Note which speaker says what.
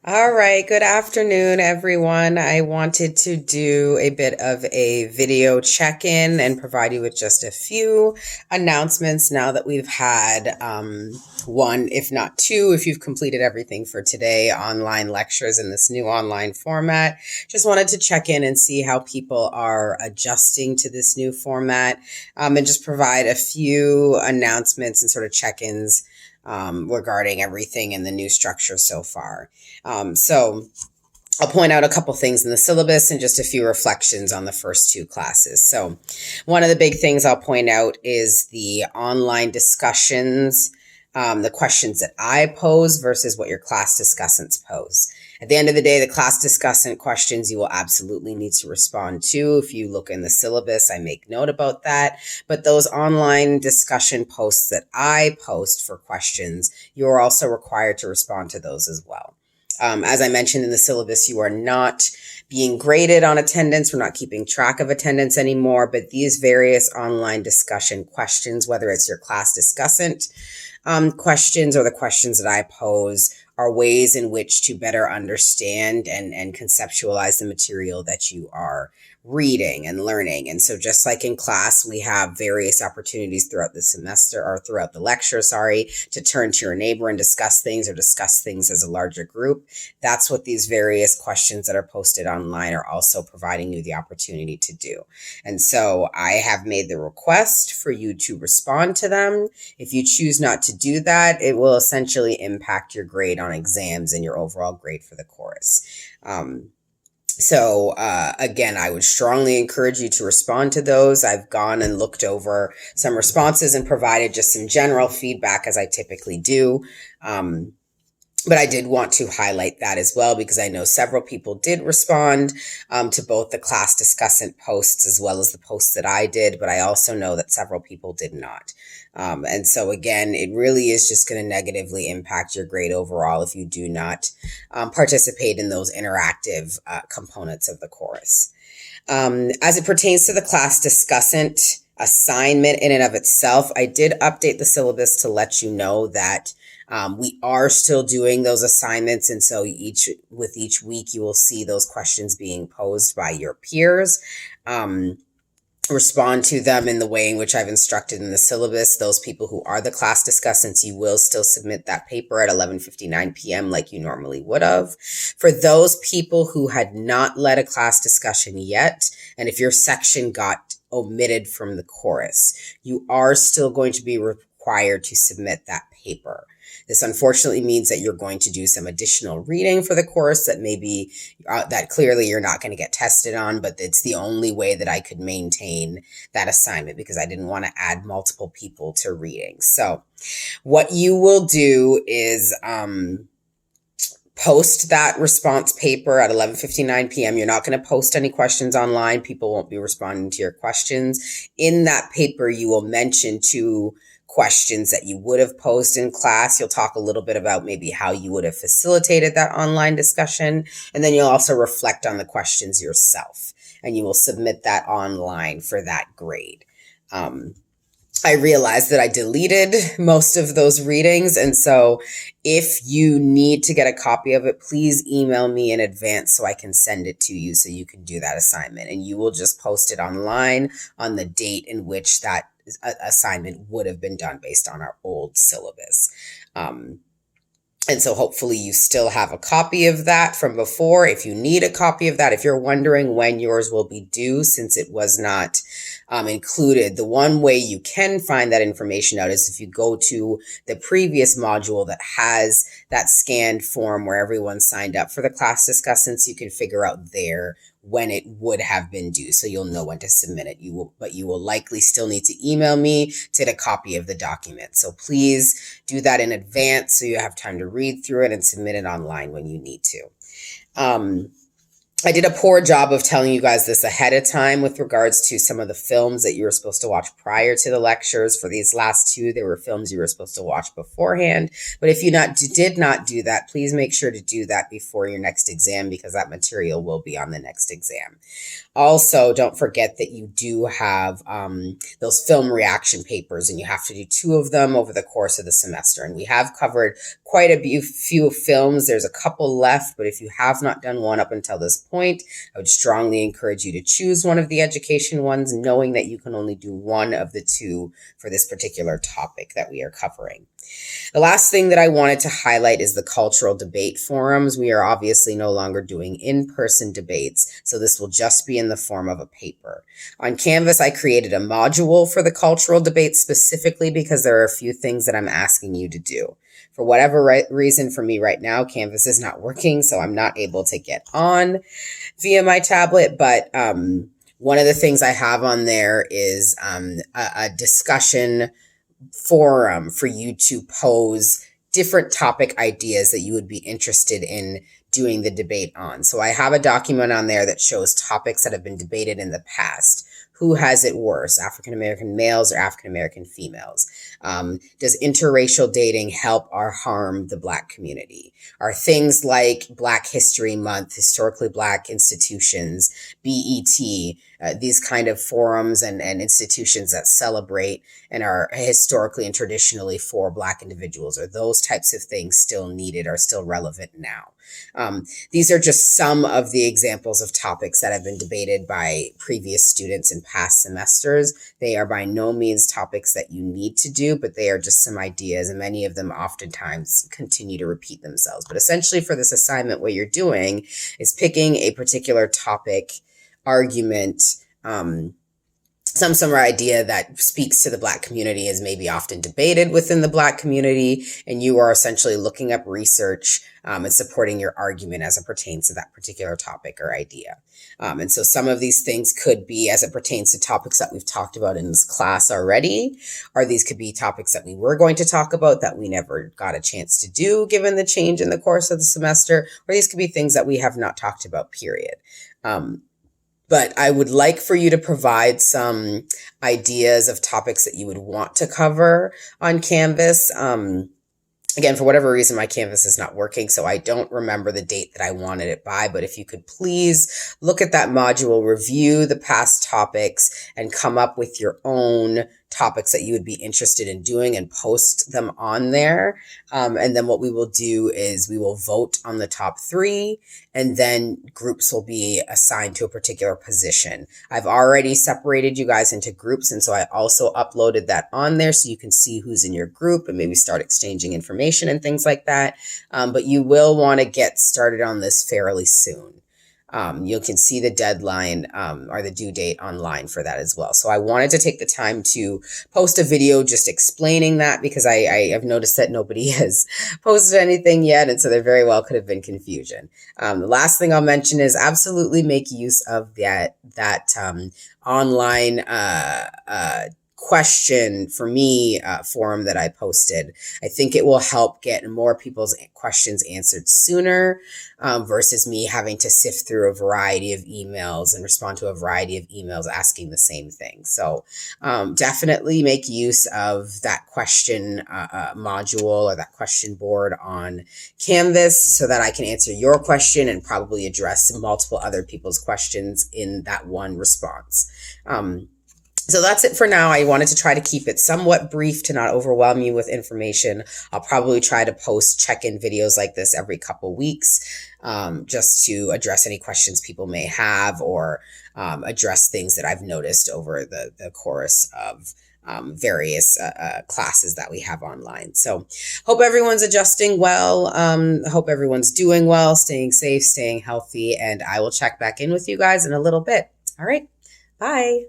Speaker 1: All right, good afternoon, everyone. I wanted to do a bit of a video check-in and provide you with just a few announcements now that we've had one, if not two, if you've completed everything for today, online lectures in this new online format. Just wanted to check in and see how people are adjusting to this new format, and just provide a few announcements and sort of check-ins regarding everything in the new structure so far. So I'll point out a couple things in the syllabus and just a few reflections on the first two classes. So one of the big things I'll point out is the online discussions, the questions that I pose versus what your class discussants pose. At the end of the day, the class discussant questions you will absolutely need to respond to. If you look in the syllabus, I make note about that. But those online discussion posts that I post for questions, you're also required to respond to those as well. As I mentioned in the syllabus, you are not being graded on attendance. We're not keeping track of attendance anymore, but these various online discussion questions, whether it's your class discussant questions or the questions that I pose, are ways in which to better understand and conceptualize the material that you are reading and learning. And so just like in class, we have various opportunities throughout the semester or throughout the lecture, to turn to your neighbor and discuss things or discuss things as a larger group. That's what these various questions that are posted online are also providing you the opportunity to do. And so I have made the request for you to respond to them. If you choose not to do that, it will essentially impact your grade on exams and your overall grade for the course. So again, I would strongly encourage you to respond to those. I've gone and looked over some responses and provided just some general feedback as I typically do. But I did want to highlight that as well because I know several people did respond to both the class discussant posts as well as the posts that I did, but I also know that several people did not. And so again, it really is just going to negatively impact your grade overall if you do not participate in those interactive components of the course. As it pertains to the class discussant assignment in and of itself, I did update the syllabus to let you know that we are still doing those assignments. And so with each week, you will see those questions being posed by your peers. Respond to them in the way in which I've instructed in the syllabus. Those people who are the class discussants, you will still submit that paper at 11:59 p.m. like you normally would have. For those people who had not led a class discussion yet, and if your section got omitted from the chorus, you are still going to be required to submit that paper. This unfortunately means that you're going to do some additional reading for the course that maybe that clearly you're not going to get tested on, but it's the only way that I could maintain that assignment because I didn't want to add multiple people to reading. So what you will do is post that response paper at 11:59 p.m. You're not going to post any questions online. People won't be responding to your questions. In that paper, you will mention two questions that you would have posed in class. You'll talk a little bit about maybe how you would have facilitated that online discussion. And then you'll also reflect on the questions yourself. And you will submit that online for that grade. I realized that I deleted most of those readings. And so if you need to get a copy of it, please email me in advance so I can send it to you so you can do that assignment. And you will just post it online on the date in which that assignment would have been done based on our old syllabus. And so hopefully you still have a copy of that from before. If you need a copy of that, if you're wondering when yours will be due, since it was not included, the one way you can find that information out is if you go to the previous module that has that scanned form where everyone signed up for the class discussants. You can figure out there when it would have been due, so you'll know when to submit it. But you will likely still need to email me to get a copy of the document. So please do that in advance so you have time to read through it and submit it online when you need to. I did a poor job of telling you guys this ahead of time with regards to some of the films that you were supposed to watch prior to the lectures. For these last two, there were films you were supposed to watch beforehand. But if you did not do that, please make sure to do that before your next exam because that material will be on the next exam. Also, don't forget that you do have those film reaction papers, and you have to do 2 of them over the course of the semester. And we have covered quite a few films. There's a couple left, but if you have not done one up until this point, I would strongly encourage you to choose one of the education ones, knowing that you can only do one of the two for this particular topic that we are covering. The last thing that I wanted to highlight is the cultural debate forums. We are obviously no longer doing in-person debates, so this will just be in the form of a paper. On Canvas, I created a module for the cultural debate specifically because there are a few things that I'm asking you to do. For whatever reason, for me right now, Canvas is not working, so I'm not able to get on via my tablet, but one of the things I have on there is a discussion forum for you to pose different topic ideas that you would be interested in doing the debate on. So I have a document on there that shows topics that have been debated in the past. Who has it worse, African American males or African American females? Does interracial dating help or harm the Black community? Are things like Black History Month, historically Black institutions, BET, these kind of forums and institutions that celebrate and are historically and traditionally for Black individuals, are those types of things still needed, are still relevant now? These are just some of the examples of topics that have been debated by previous students in past semesters. They are by no means topics that you need to do, but they are just some ideas, and many of them oftentimes continue to repeat themselves. But essentially for this assignment, what you're doing is picking a particular topic, argument, some idea that speaks to the Black community, is maybe often debated within the Black community, and you are essentially looking up research and supporting your argument as it pertains to that particular topic or idea. And so some of these things could be as it pertains to topics that we've talked about in this class already, or these could be topics that we were going to talk about that we never got a chance to do given the change in the course of the semester, or these could be things that we have not talked about, period. But I would like for you to provide some ideas of topics that you would want to cover on Canvas. Again, for whatever reason, my Canvas is not working, so I don't remember the date that I wanted it by, but if you could please look at that module, review the past topics, and come up with your own topics that you would be interested in doing and post them on there. And then what we will do is we will vote on the top 3, and then groups will be assigned to a particular position. I've already separated you guys into groups, and so I also uploaded that on there so you can see who's in your group and maybe start exchanging information and things like that. But you will want to get started on this fairly soon. You can see the deadline or the due date online for that as well. So I wanted to take the time to post a video just explaining that, because I have noticed that nobody has posted anything yet, and so there very well could have been confusion. The last thing I'll mention is absolutely make use of that online question for me forum that I posted. I think it will help get more people's questions answered sooner versus me having to sift through a variety of emails and respond to a variety of emails asking the same thing. So definitely make use of that question module or that question board on Canvas so that I can answer your question and probably address multiple other people's questions in that one response. So that's it for now. I wanted to try to keep it somewhat brief to not overwhelm you with information. I'll probably try to post check-in videos like this every couple weeks just to address any questions people may have or address things that I've noticed over the course of various classes that we have online. So hope everyone's adjusting well. Hope everyone's doing well, staying safe, staying healthy, and I will check back in with you guys in a little bit. All right. Bye.